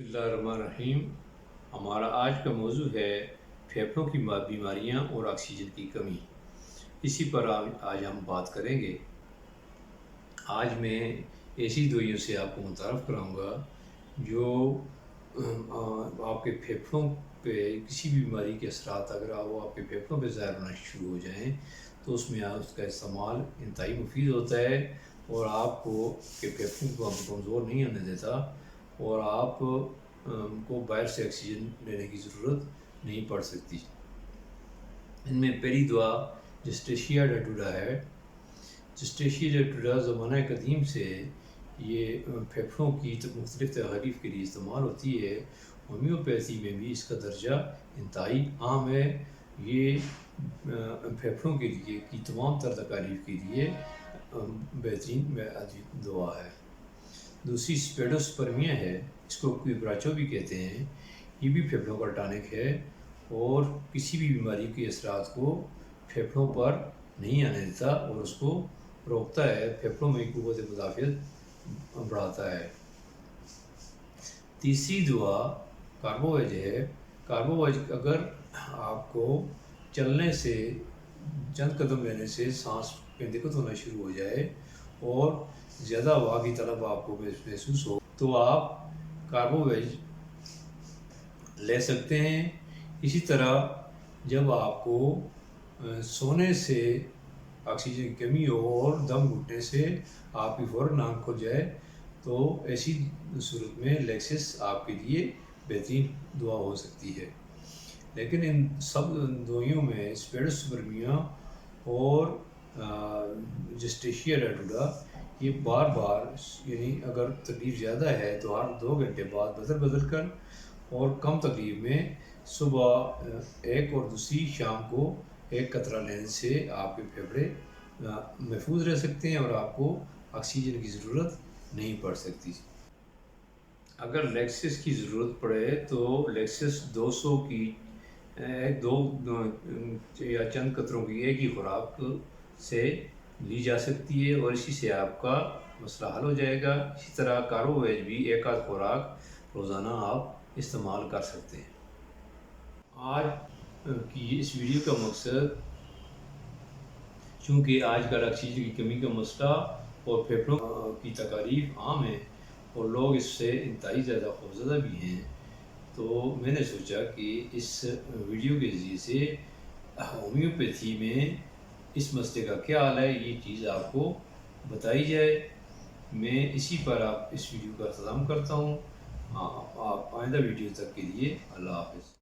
बिस्मिल्लाहिर्रहमानिर्रहीम। हमारा आज का मौजू है फेफड़ों की बीमारियां और ऑक्सीजन की कमी। इसी पर आज हम बात करेंगे। आज मैं ऐसी दवाइयों से आपको मुतारफ़ कराऊंगा जो आपके फेफड़ों पे किसी भी बीमारी के असरात अगर वो आपके फेफड़ों पे ज़ाहिर होना शुरू हो जाएं तो उसमें उसका इस्तेमाल इंतहाई मुफीद होता है और आपको के फेफड़ों को कमज़ोर नहीं होने देता और आप को बाहर से ऑक्सीजन लेने की ज़रूरत नहीं पड़ सकती। इनमें पहली दवा जस्टेशिया डेटुडा है। जस्टेशिया डेटुडा ज़माना कदीम से ये फेफड़ों की मुख्तलिफ़ तकालीफ के लिए इस्तेमाल होती है। होम्योपैथी में भी इसका दर्जा इंतहाई आम है। ये फेफड़ों के लिए की तमाम तर तकालीफ के लिए बेहतरीन दवा है। दूसरी स्पेडोस्पर्मिया है, इसको क्विब्राचो भी कहते हैं। ये भी फेफड़ों का टॉनिक है और किसी भी बीमारी के असरात को फेफड़ों पर नहीं आने देता और उसको रोकता है, फेफड़ों में क़ुव्वत मुदाफ़ियत बढ़ाता है। तीसरी दवा कार्बोवेज है। कार्बोवेज अगर आपको चलने से चंद कदम लेने से सांस में दिक्कत होना शुरू हो जाए और ज़्यादा हवा की तलब आपको महसूस हो तो आप कार्बोवेज ले सकते हैं। इसी तरह जब आपको सोने से ऑक्सीजन की कमी हो और दम घुटने से आपकी फ़ौरन आँख खुल जाए तो ऐसी सूरत में लेक्सिस आपके लिए बेहतरीन दवा हो सकती है। लेकिन इन सब दवाइयों में स्पेडोस्पर्मिया और जस्टेशिया डेटुडा ये बार बार यानी अगर तकलीफ़ ज़्यादा है तो हर 2 घंटे बाद बदल कर और कम तकलीफ़ में सुबह एक और दूसरी शाम को एक कतरा लेने से आपके फेफड़े महफूज रह सकते हैं और आपको ऑक्सीजन की ज़रूरत नहीं पड़ सकती। अगर लेक्सिस की ज़रूरत पड़े तो लेक्सिस 200 की दो या चंद कतरों की एक ही खुराक से ली जा सकती है और इसी से आपका मसला हल हो जाएगा। इसी तरह कार्बोवेज भी एक आध खुराक रोज़ाना आप इस्तेमाल कर सकते हैं। आज की इस वीडियो का मकसद, चूँकि आजकल ऑक्सीजन की कमी का मसला और फेफड़ों की तकालीफ आम है और लोग इससे इंतहाई ज़्यादा खौफज़दा भी हैं, तो मैंने सोचा कि इस वीडियो के ज़रिए से होम्योपैथी में इस मसले का क्या हाल है ये चीज़ आपको बताई जाए। मैं इसी पर आप इस वीडियो का इख्तिताम करता हूँ। आप आइंदा वीडियो तक के लिए अल्लाह हाफ़िज़।